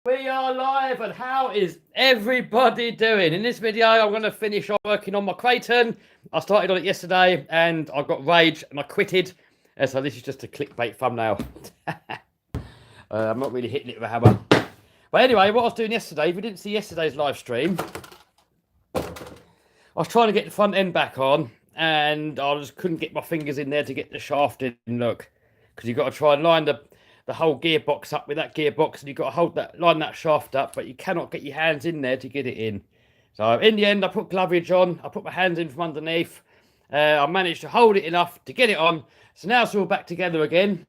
We are live, and how is everybody doing? In this video, I'm going to finish off working on my Kraton. I started on it yesterday, and I got rage, and I quitted. So this is just a clickbait thumbnail. I'm not really hitting it with a hammer. But anyway, what I was doing yesterday, if you didn't see yesterday's live stream, I was trying to get the front end back on, and I just couldn't get my fingers in there to get the shaft in, look. Because you've got to try and line the whole gearbox up with that gearbox, and you've got to line that shaft up, but you cannot get your hands in there to get it in. So in the end, I put gloverage on, I put my hands in from underneath, I managed to hold it enough to get it on. So now it's all back together again,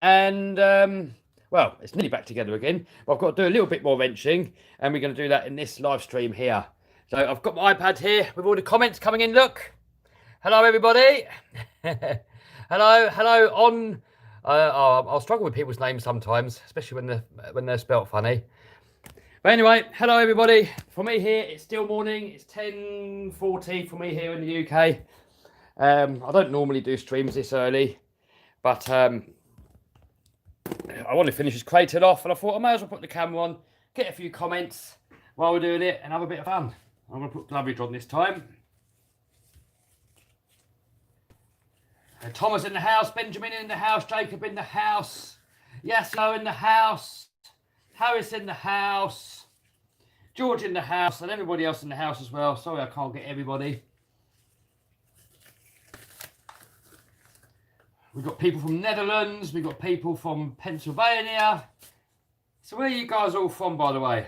and well, it's nearly back together again, but I've got to do a little bit more wrenching, and we're going to do that in this live stream here. So I've got my iPad here with all the comments coming in. Look, hello everybody. hello on. I'll struggle with people's names sometimes, especially when they're spelt funny. But anyway, hello everybody. For me here, it's still morning. It's 10:40 for me here in the UK. I don't normally do streams this early, but I want to finish this Kraton off, and I thought I may as well put the camera on, get a few comments while we're doing it, and have a bit of fun. I'm going to put gloverage on this time. Thomas in the house, Benjamin in the house, Jacob in the house, Yaslo in the house, Harris in the house, George in the house, and everybody else in the house as well. Sorry I can't get everybody. We've got people from Netherlands, we've got people from Pennsylvania. So where are you guys all from, by the way?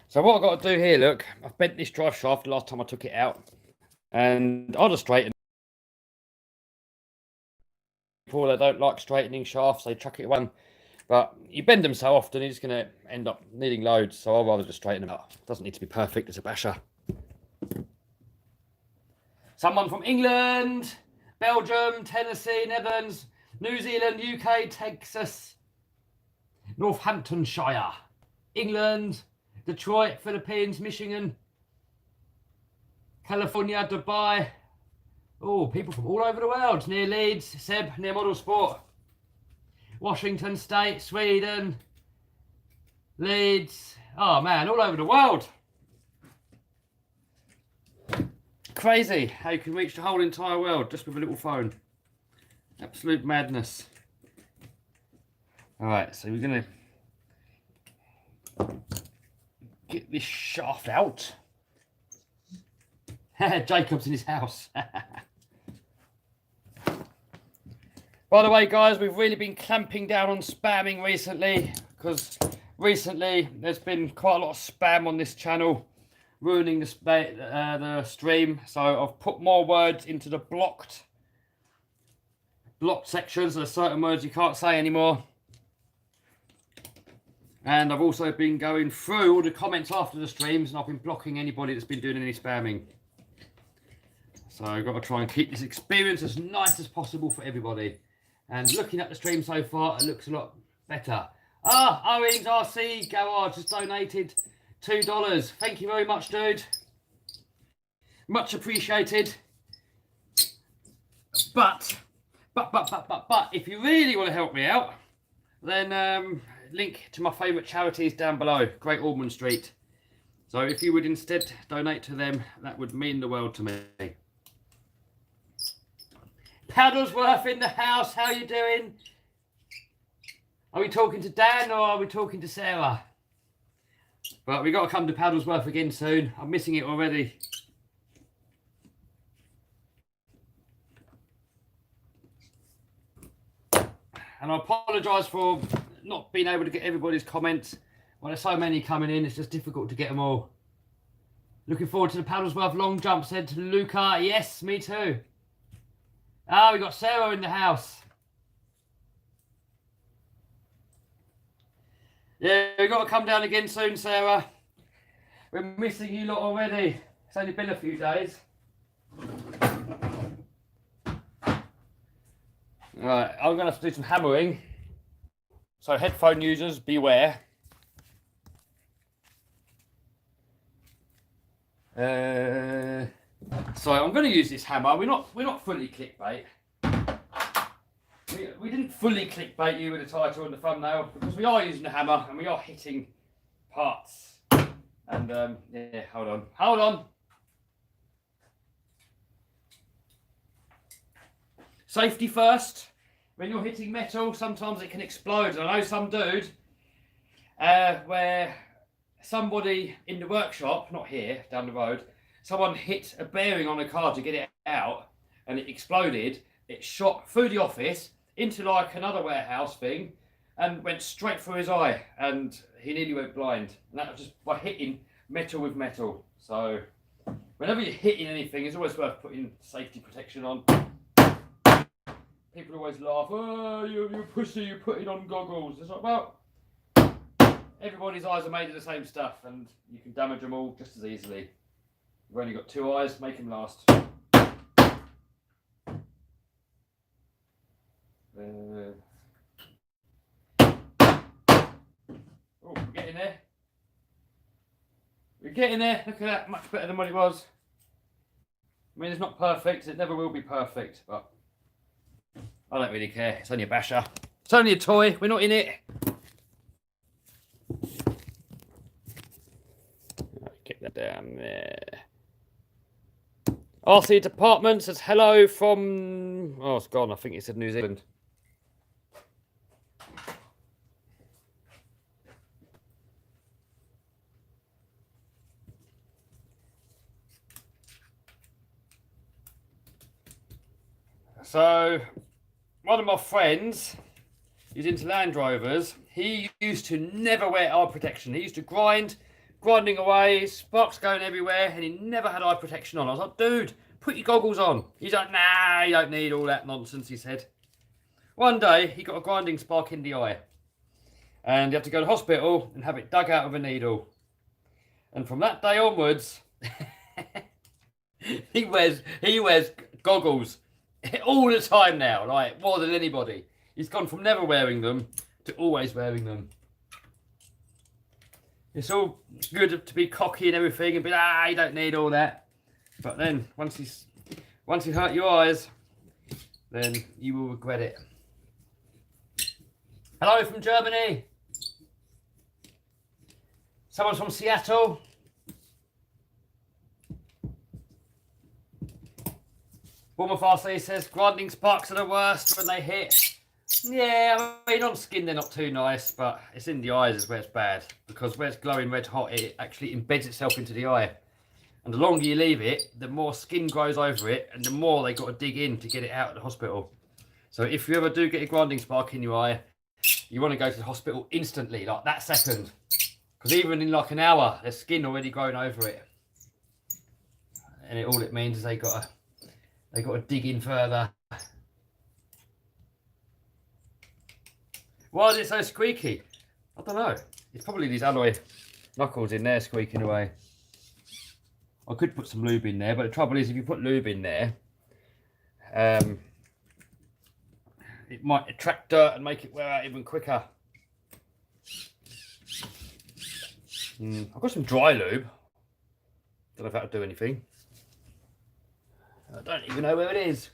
So what I've got to do here, look, I've bent this drive shaft the last time I took it out. And I'll just straighten. People that don't like straightening shafts, they chuck it one. But you bend them so often, you're just going to end up needing loads. So I'll rather just straighten them out. It doesn't need to be perfect as a basher. Someone from England, Belgium, Tennessee, Netherlands, New Zealand, UK, Texas, Northamptonshire, England, Detroit, Philippines, Michigan, California, Dubai. Oh, people from all over the world. Near Leeds, Seb, near Model Sport. Washington State, Sweden, Leeds. Oh man, all over the world. Crazy how you can reach the whole entire world just with a little phone. Absolute madness. Alright, so we're going to get this shaft out. Jacob's in his house. By the way, guys, we've really been clamping down on spamming recently, because recently there's been quite a lot of spam on this channel, ruining the stream. So I've put more words into the blocked sections. There's certain words you can't say anymore. And I've also been going through all the comments after the streams, and I've been blocking anybody that's been doing any spamming. So I've got to try and keep this experience as nice as possible for everybody. And looking at the stream so far, it looks a lot better. Owings RC Garage has donated $2. Thank you very much, dude. Much appreciated. But, if you really want to help me out, then link to my favourite charities down below, Great Ormond Street. So if you would instead donate to them, that would mean the world to me. Paddlesworth in the house, how you doing? Are we talking to Dan or are we talking to Sarah? But we got to come to Paddlesworth again soon. I'm missing it already. And I apologise for not being able to get everybody's comments. Well, there's so many coming in, it's just difficult to get them all. Looking forward to the Paddlesworth long jump, said to Luca. Yes, me too. We got Sarah in the house. Yeah, we've got to come down again soon, Sarah. We're missing you lot already. It's only been a few days. Right, I'm going to have to do some hammering. So headphone users, beware. So I'm going to use this hammer. We're not fully clickbait. We didn't fully clickbait you with the title and the thumbnail because we are using a hammer and we are hitting parts. And yeah, hold on. Safety first. When you're hitting metal, sometimes it can explode. I know some dude where somebody in the workshop, not here, down the road, someone hit a bearing on a car to get it out and it exploded. It shot through the office into like another warehouse thing and went straight through his eye and he nearly went blind. And that was just by hitting metal with metal. So whenever you're hitting anything, it's always worth putting safety protection on. People always laugh, oh, you pussy, you're putting on goggles. It's like, well, everybody's eyes are made of the same stuff and you can damage them all just as easily. You've only got two eyes, make them last. Oh, we're getting there. We're getting there. Look at that, much better than what it was. I mean, it's not perfect. It never will be perfect, but I don't really care. It's only a basher. It's only a toy. We're not in it. Get that down there. RC Department says hello from... Oh, it's gone. I think it said New Zealand. So, one of my friends, he's into Land Rovers. He used to never wear eye protection. He used to grinding away, sparks going everywhere, and he never had eye protection on. I was like, dude, put your goggles on. He's like, nah, you don't need all that nonsense, he said. One day, he got a grinding spark in the eye. And he had to go to hospital and have it dug out with a needle. And from that day onwards, he wears goggles all the time now, like more than anybody. He's gone from never wearing them to always wearing them. It's all good to be cocky and everything and be like, you don't need all that. But then once you hurt your eyes, then you will regret it. Hello from Germany. Someone's from Seattle. Bournemouth RC says grinding sparks are the worst when they hit. Yeah, I mean on skin they're not too nice, but it's in the eyes is where it's bad. Because where it's glowing red hot, it actually embeds itself into the eye. And the longer you leave it, the more skin grows over it, and the more they got to dig in to get it out of the hospital. So if you ever do get a grinding spark in your eye, you want to go to the hospital instantly, like that second. Because even in like an hour, there's skin already growing over it. And all it means is they got to dig in further. Why is it so squeaky? I don't know. It's probably these alloy knuckles in there squeaking away. I could put some lube in there, but the trouble is if you put lube in there, it might attract dirt and make it wear out even quicker. I've got some dry lube. Don't know if that'll do anything. I don't even know where it is.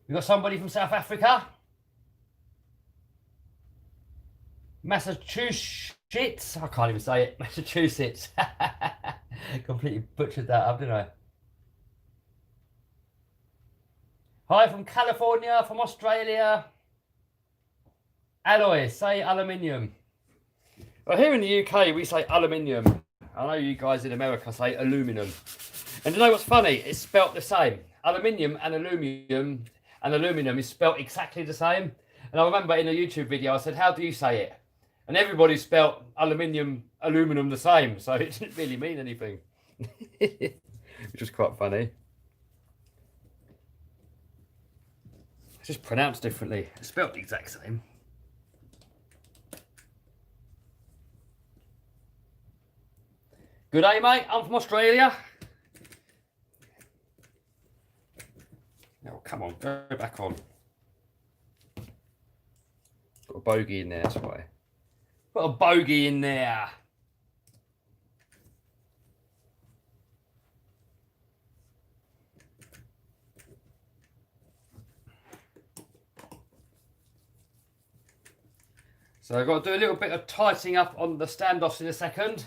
We got somebody from South Africa. Massachusetts. I can't even say it. Massachusetts. Completely butchered that up, didn't I? Hi from California, from Australia. Alloys, say aluminium. Well, here in the UK, we say aluminium. I know you guys in America say aluminum. And you know what's funny? It's spelt the same. Aluminium and aluminum is spelt exactly the same. And I remember in a YouTube video, I said, how do you say it? And everybody spelt aluminum the same. So it didn't really mean anything. Which was quite funny. It's just pronounced differently. It's spelt the exact same. Good day, mate. I'm from Australia. Oh, come on, go back on. Got a bogey in there, that's why. Got a bogey in there. So I've got to do a little bit of tightening up on the standoffs in a second.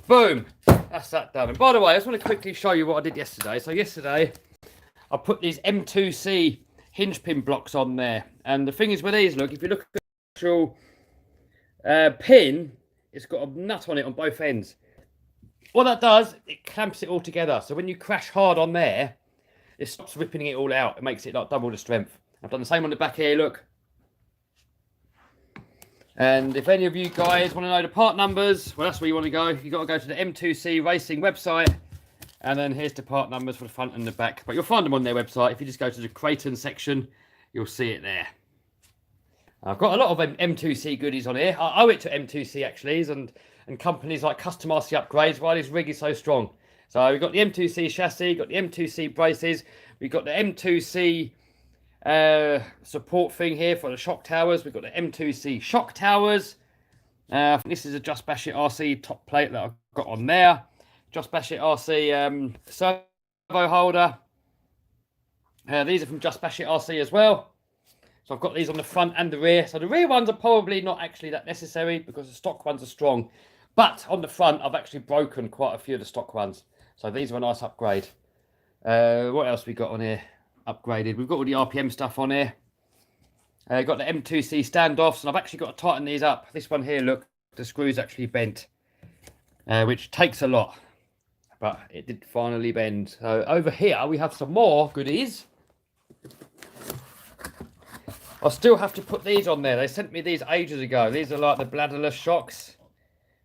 Boom, that's that done. And by the way, I just want to quickly show you what I did yesterday. So yesterday, I put these M2C hinge pin blocks on there. And the thing is with these, look, if you look at the actual pin, it's got a nut on it on both ends. What that does, it clamps it all together. So when you crash hard on there, it stops ripping it all out. It makes it like double the strength. I've done the same on the back here, look. And if any of you guys want to know the part numbers, well, that's where you want to go. You've got to go to the M2C Racing website. And then here's the part numbers for the front and the back. But you'll find them on their website. If you just go to the Creighton section, you'll see it there. I've got a lot of M2C goodies on here. I owe it to M2C, actually, and companies like Custom RC Upgrades, why this rig is so strong. So we've got the M2C chassis, got the M2C braces, we've got the M2C support thing here for the shock towers. We've got the M2C shock towers. I think this is a Just Bash It RC top plate that I've got on there. Just Bash It RC servo holder. These are from Just Bash It RC as well. So I've got these on the front and the rear. So the rear ones are probably not actually that necessary because the stock ones are strong. But on the front, I've actually broken quite a few of the stock ones. So these are a nice upgrade. What else we got on here? Upgraded. We've got all the RPM stuff on here. Got the M2C standoffs, and I've actually got to tighten these up. This one here, look, the screw's actually bent, which takes a lot. But it did finally bend. So over here, we have some more goodies. I still have to put these on there. They sent me these ages ago. These are like the bladderless shocks.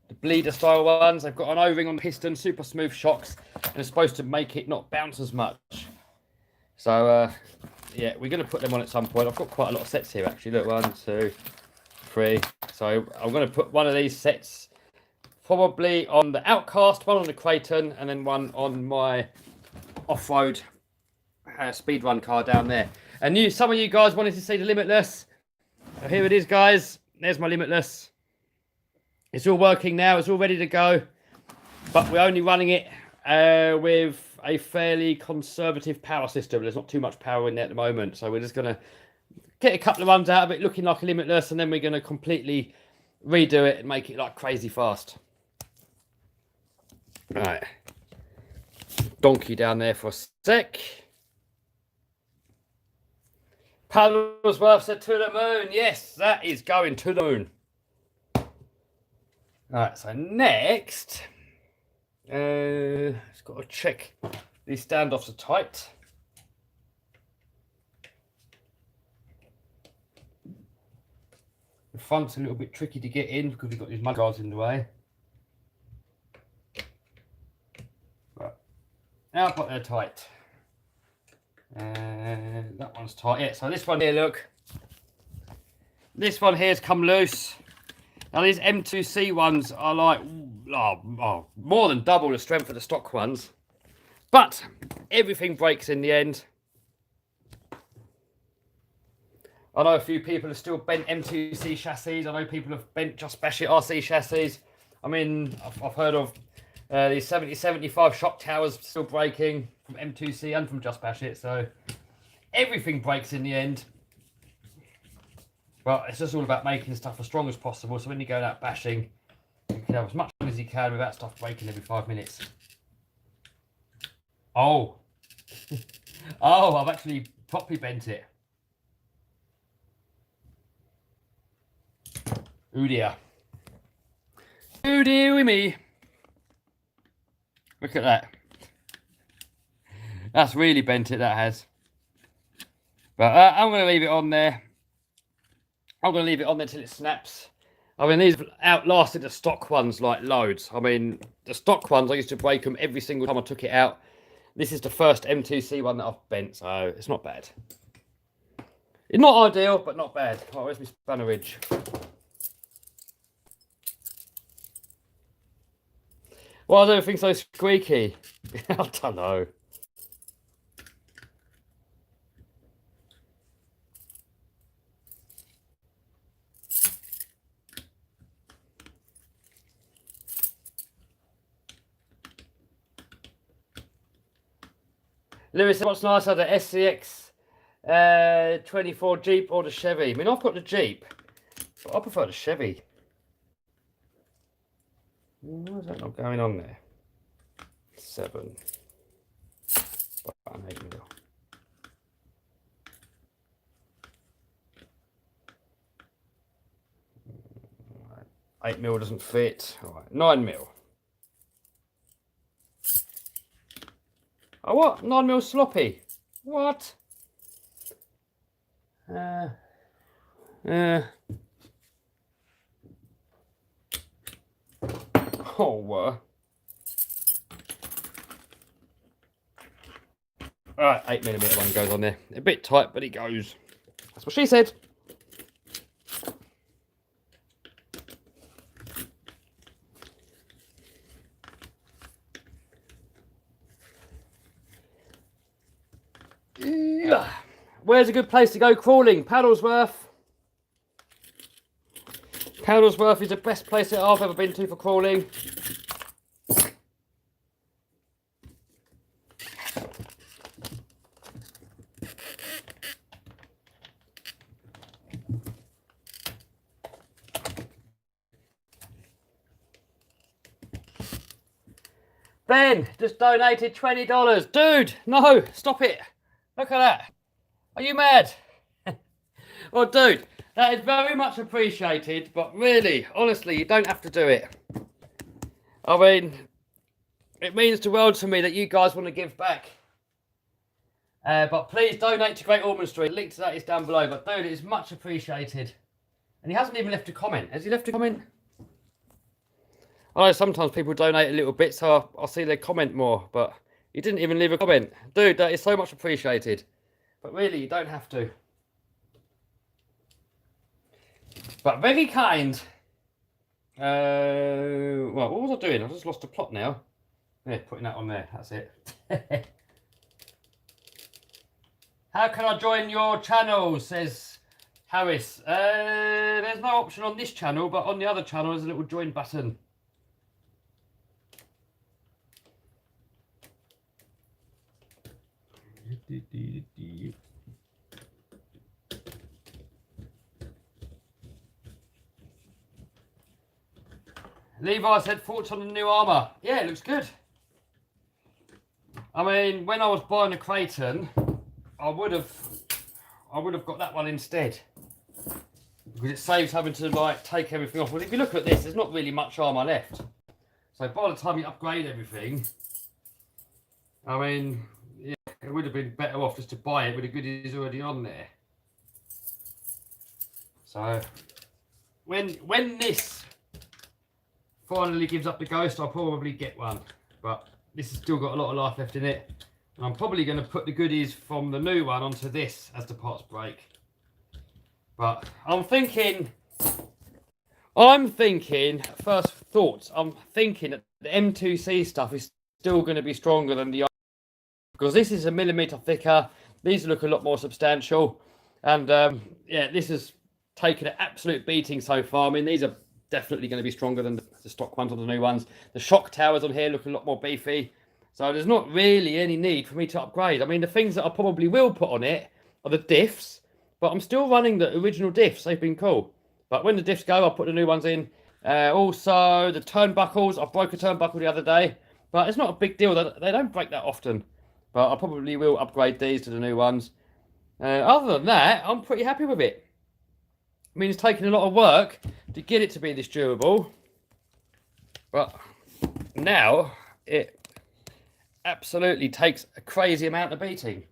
The bleeder style ones. They've got an O-ring on the piston, super smooth shocks. And it's supposed to make it not bounce as much. So, yeah, we're going to put them on at some point. I've got quite a lot of sets here, actually. Look, 1, 2, 3. So I'm going to put one of these sets probably on the Outcast, one on the Creighton, and then one on my off-road speedrun car down there. And some of you guys wanted to see the Limitless. So here it is, guys. There's my Limitless. It's all working now. It's all ready to go. But we're only running it with a fairly conservative power system. There's not too much power in there at the moment. So we're just going to get a couple of runs out of it looking like a Limitless. And then we're going to completely redo it and make it like crazy fast. Right. Donkey down there for a sec. Paddlesworth said to the moon. Yes, that is going to the moon. Alright, so next, just got to check these standoffs are tight. The front's a little bit tricky to get in because we've got these mud guards in the way. Right, now but they're tight. That one's tight. Yeah, so this one here, look. This one here's come loose. Now these M2C ones are like more than double the strength of the stock ones. But everything breaks in the end. I know a few people have still bent M2C chassis. I know people have bent Just Bash It RC chassis. I mean, I've heard of these 70-75 shock towers still breaking from M2C and from Just Bash It. So everything breaks in the end. But it's just all about making stuff as strong as possible. So when you go out bashing, you can have as much as you can without stuff breaking every 5 minutes. Oh. Oh, I've actually properly bent it. Oh dear. Oh dear with me. Look at that. That's really bent it, that has. But I'm going to leave it on there. I'm going to leave it on there till it snaps. I mean, these have outlasted the stock ones like loads. I mean, the stock ones, I used to break them every single time I took it out. This is the first M2C one that I've bent, so it's not bad. It's not ideal, but not bad. Oh, where's my spanner ridge? Why is everything so squeaky? I don't know. Lewis, what's nicer, the SCX 24 Jeep or the Chevy? I mean, I've got the Jeep, but I prefer the Chevy. Why is that not going on there? 7. 8 mil. 8 mil doesn't fit. All right, 9 mil. Oh, what? 9 mil sloppy. What? Oh, Alright, 8mm one goes on there. A bit tight, but it goes. That's what she said. Where's a good place to go crawling? Paddlesworth. Paddlesworth is the best place that I've ever been to for crawling. Ben just donated $20. Dude, no, stop it. Look at that. Are you mad? Well, dude, that is very much appreciated, but really, honestly, you don't have to do it. I mean, it means the world to me that you guys want to give back. But please donate to Great Ormond Street. The link to that is down below. But dude, it is much appreciated. And he hasn't even left a comment. Has he left a comment? I know sometimes people donate a little bit, so I'll see their comment more. But he didn't even leave a comment. Dude, that is so much appreciated. But really, you don't have to. But very kind. Well, what was I doing? I just lost the plot now. Yeah, putting that on there. That's it. How can I join your channel? Says Harris. There's no option on this channel, but on the other channel there's a little join button. Levi said thoughts on the new armour. Yeah, it looks good. I mean, when I was buying a Kraton, I would have got that one instead, because it saves having to like take everything off. Well, if you look at this, there's not really much armour left. So by the time you upgrade everything, I mean, yeah, it would have been better off just to buy it with the goodies already on there. So when this finally gives up the ghost, I'll probably get one. But this has still got a lot of life left in it. And I'm probably going to put the goodies from the new one onto this as the parts break. But I'm thinking, first thoughts, I'm thinking that the M2C stuff is still going to be stronger than the other, because this is a millimetre thicker. These look a lot more substantial. And yeah, this has taken an absolute beating so far. I mean, these are definitely going to be stronger than the stock ones or the new ones. The shock towers on here look a lot more beefy. So there's not really any need for me to upgrade. I mean, the things that I probably will put on it are the diffs, but I'm still running the original diffs. They've been cool. But when the diffs go, I'll put the new ones in. Also, the turnbuckles. I broke a turnbuckle the other day, but it's not a big deal. They don't break that often. But I probably will upgrade these to the new ones. Other than that, I'm pretty happy with it. I mean, it's taken a lot of work to get it to be this durable. But now it absolutely takes a crazy amount of beating.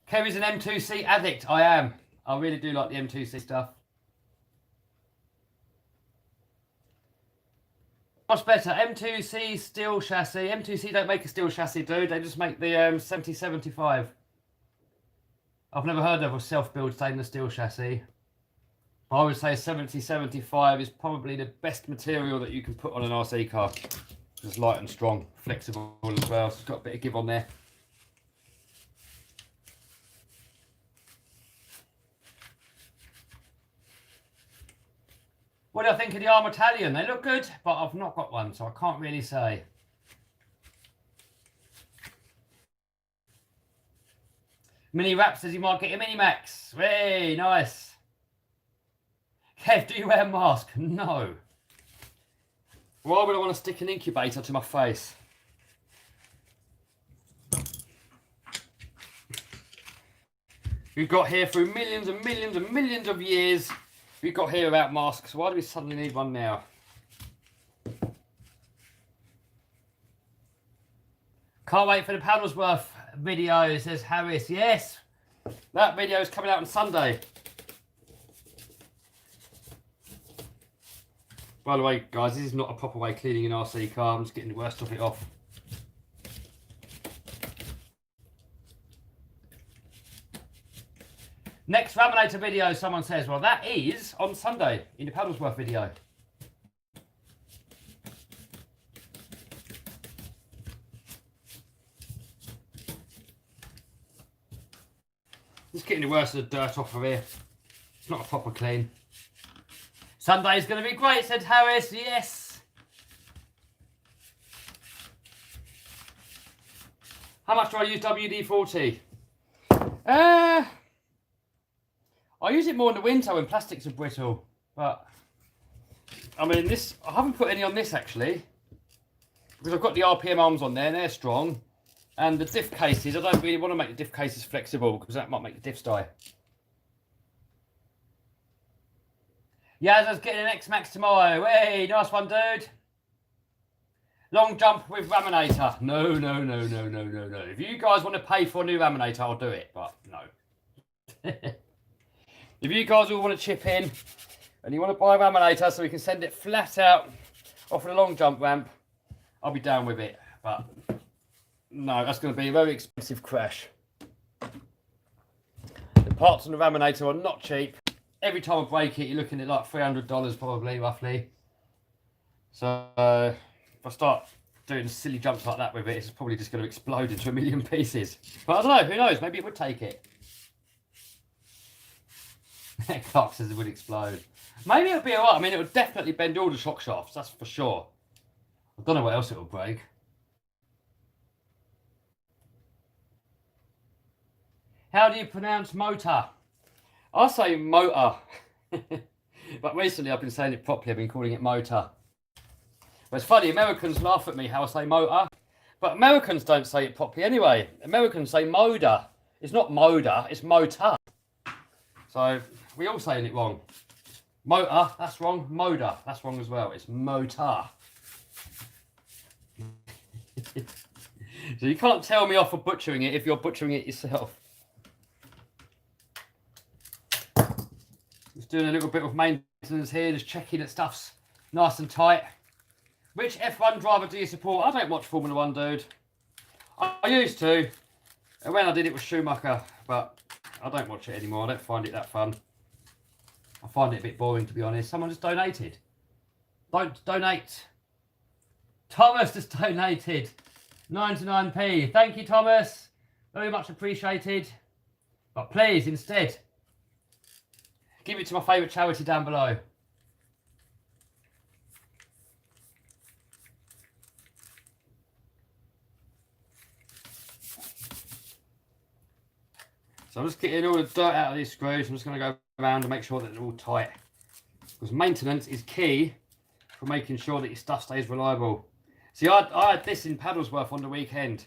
Kerry's an M2C addict. I am. I really do like the M2C stuff. Much better. M2C steel chassis. M2C don't make a steel chassis, dude. They just make the 7075. I've never heard of a self-build stainless steel chassis. I would say 7075 is probably the best material that you can put on an RC car. It's light and strong, flexible as well. So it's got a bit of give on there. What do I think of the Armor Italian? They look good, but I've not got one, so I can't really say. Mini Rap says he might get a Mini Max. Hey, nice. Kev, do you wear a mask? No. Why would I want to stick an incubator to my face? We've got here through millions and millions and millions of years. We've got here about masks. Why do we suddenly need one now? Can't wait for the Paddlesworth video, says Harris. Yes, that video is coming out on Sunday. By the way, guys, this is not a proper way of cleaning an RC car. I'm just getting the worst of it off. Next Raminator video, someone says, well, that is on Sunday in the Paddlesworth video. Just getting the worst of the dirt off of here. It's not a proper clean. Sunday is going to be great, said Harris. Yes. How much do I use WD-40? I use it more in the winter when plastics are brittle. But, I mean, I haven't put any on this, actually. Because I've got the RPM arms on there, and they're strong. And the diff cases, I don't really want to make the diff cases flexible, because that might make the diffs die. Yazza's getting an X-Max tomorrow. Hey, nice one, dude. Long jump with Raminator. No. If you guys want to pay for a new Raminator, I'll do it, but no. If you guys all want to chip in and you want to buy a Raminator so we can send it flat out off of the long jump ramp, I'll be down with it. But no, that's going to be a very expensive crash. The parts on the Raminator are not cheap. Every time I break it, you're looking at like $300 probably, roughly. So if I start doing silly jumps like that with it, it's probably just going to explode into a million pieces. But I don't know, who knows? Maybe it would take it. Clark says it would explode. Maybe it would be alright. I mean, it would definitely bend all the shock shafts, that's for sure. I don't know what else it would break. How do you pronounce motor? I say motor. But recently I've been saying it properly. I've been calling it motor. But it's funny, Americans laugh at me how I say motor. But Americans don't say it properly anyway. Americans say motor. It's not motor, it's motor. So we all saying it wrong. Motor, that's wrong. Motor, that's wrong as well. It's motor. So you can't tell me off for butchering it if you're butchering it yourself. Just doing a little bit of maintenance here, just checking that stuff's nice and tight. Which F1 driver do you support? I don't watch Formula 1, dude. I used to. And when I did, it was Schumacher. But I don't watch it anymore. I don't find it that fun. I find it a bit boring, to be honest. Someone just donated. Don't donate. Thomas just donated 99p. Thank you, Thomas. Very much appreciated. But please, instead, give it to my favourite charity down below. So I'm just getting all the dirt out of these screws. I'm just going to go around and make sure that they're all tight. Because maintenance is key for making sure that your stuff stays reliable. See, I had this in Paddlesworth on the weekend.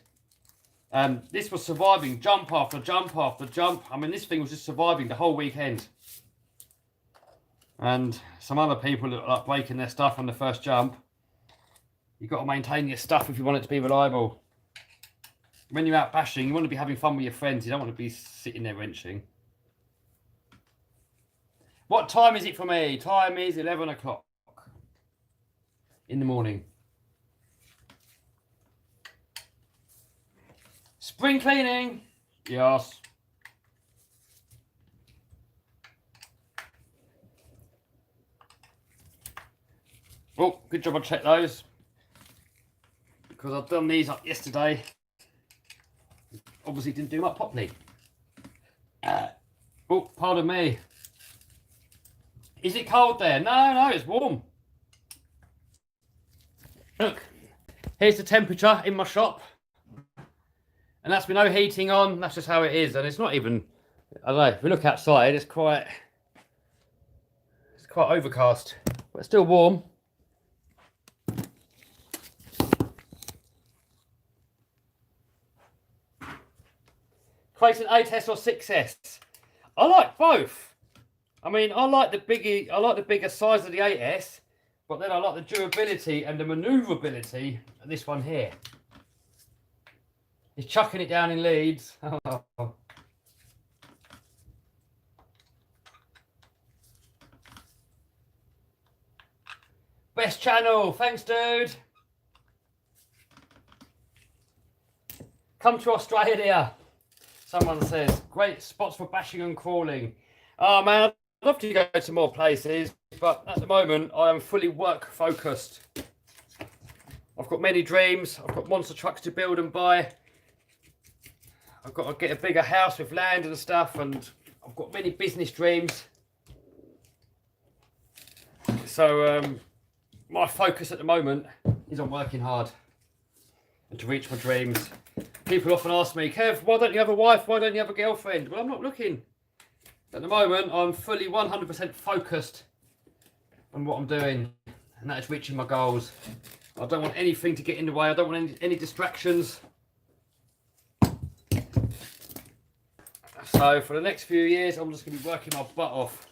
This was surviving jump after jump after jump. I mean, this thing was just surviving the whole weekend. And some other people that are like breaking their stuff on the first jump. You've got to maintain your stuff if you want it to be reliable. When you're out bashing, you want to be having fun with your friends. You don't want to be sitting there wrenching. What time is it for me? Time is 11 o'clock in the morning. Spring cleaning. Yes. Oh, good job I checked those. Because I've done these up yesterday. Obviously didn't do them up properly. Oh, pardon me. Is it cold there? No, it's warm. Look, here's the temperature in my shop. And that's with no heating on. That's just how it is. And it's not even, I don't know, if we look outside, it's quite overcast, but it's still warm. Clayton 8S or 6S? I like both. I mean, I like the bigger size of the 8S, but then I like the durability and the manoeuvrability of this one here. He's chucking it down in Leeds. Oh. Best channel, thanks dude. Come to Australia. Someone says, great spots for bashing and crawling. Oh man, I'd love to go to more places, but at the moment I am fully work focused. I've got many dreams. I've got monster trucks to build and buy. I've got to get a bigger house with land and stuff, and I've got many business dreams. So my focus at the moment is on working hard and to reach my dreams. People often ask me, Kev, why don't you have a wife? Why don't you have a girlfriend? Well, I'm not looking. At the moment, I'm fully 100% focused on what I'm doing, and that is reaching my goals. I don't want anything to get in the way. I don't want any distractions. So for the next few years, I'm just going to be working my butt off.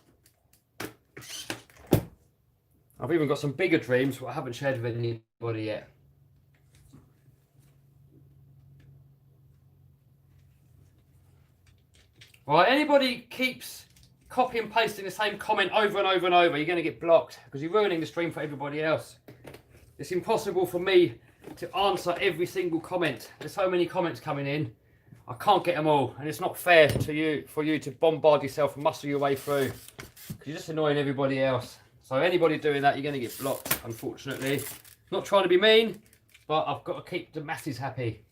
I've even got some bigger dreams, but I haven't shared with anybody yet. Right, anybody keeps copy and pasting the same comment over and over and over, you're going to get blocked because you're ruining the stream for everybody else. It's impossible for me to answer every single comment. There's so many comments coming in. I can't get them all, and it's not fair to you for you to bombard yourself and muscle your way through because you're just annoying everybody else. So anybody doing that, you're going to get blocked, unfortunately. Not trying to be mean, but I've got to keep the masses happy.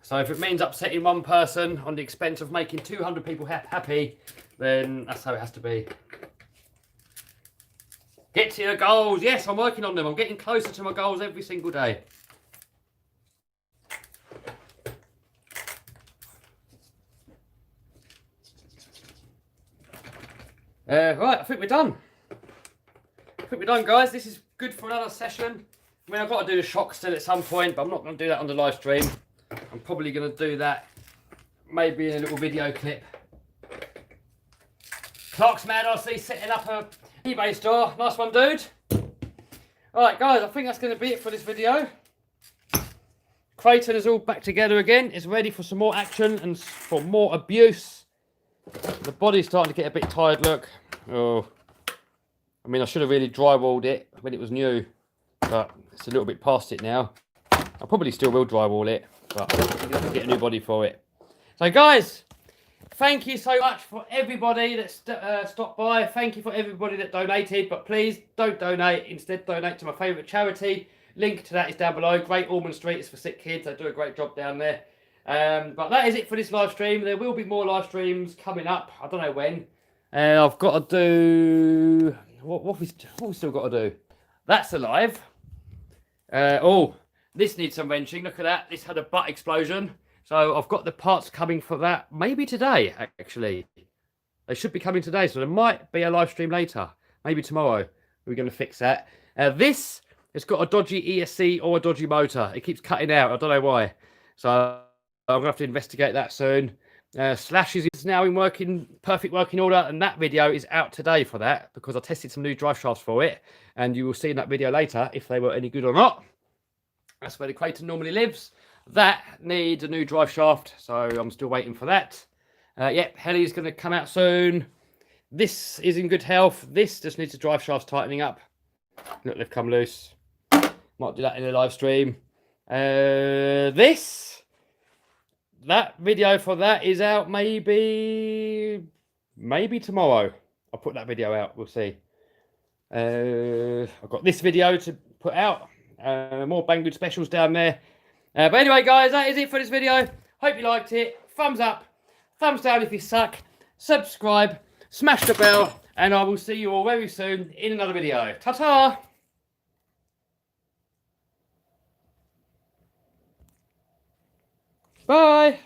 So if it means upsetting one person on the expense of making 200 people happy, then that's how it has to be. Get to your goals. Yes, I'm working on them. I'm getting closer to my goals every single day. Right, I think we're done. Guys. This is good for another session. I mean, I've got to do the shock still at some point, but I'm not going to do that on the live stream. I'm probably going to do that maybe in a little video clip. Clark's man, I see, setting up a eBay store. Nice one, dude. Alright, guys, I think that's going to be it for this video. Creighton is all back together again. It's ready for some more action and for more abuse. The body's starting to get a bit tired, look. Oh, I mean, I should have really drywalled it when it was new, but it's a little bit past it now. I probably still will drywall it, but I'm going to get a new body for it. So, guys, thank you so much for everybody that stopped by. Thank you for everybody that donated, but please don't donate. Instead, donate to my favourite charity. Link to that is down below. Great Ormond Street is for sick kids. They do a great job down there. But that is it for this live stream. There will be more live streams coming up. I don't know when. I've got to do... What we still got to do? That's alive. Oh, this needs some wrenching. Look at that. This had a butt explosion. So I've got the parts coming for that. Maybe today, actually. They should be coming today. So there might be a live stream later. Maybe tomorrow. We're going to fix that. This has got a dodgy ESC or a dodgy motor. It keeps cutting out. I don't know why. So I'm going to have to investigate that soon. Slashes is now in perfect working order, and that video is out today for that because I tested some new drive shafts for it, and you will see in that video later if they were any good or not. That's where the Creighton normally lives. That needs a new drive shaft, so I'm still waiting for that. Yep, Heli's going to come out soon. This is in good health. This just needs the drive shafts tightening up. Look, they've come loose. Might do that in a live stream. That video for that is out maybe tomorrow. I'll put that video out. We'll see. I've got this video to put out. More Banggood specials down there. But anyway, guys, that is it for this video. Hope you liked it. Thumbs up. Thumbs down if you suck. Subscribe. Smash the bell. And I will see you all very soon in another video. Ta-ta! Bye.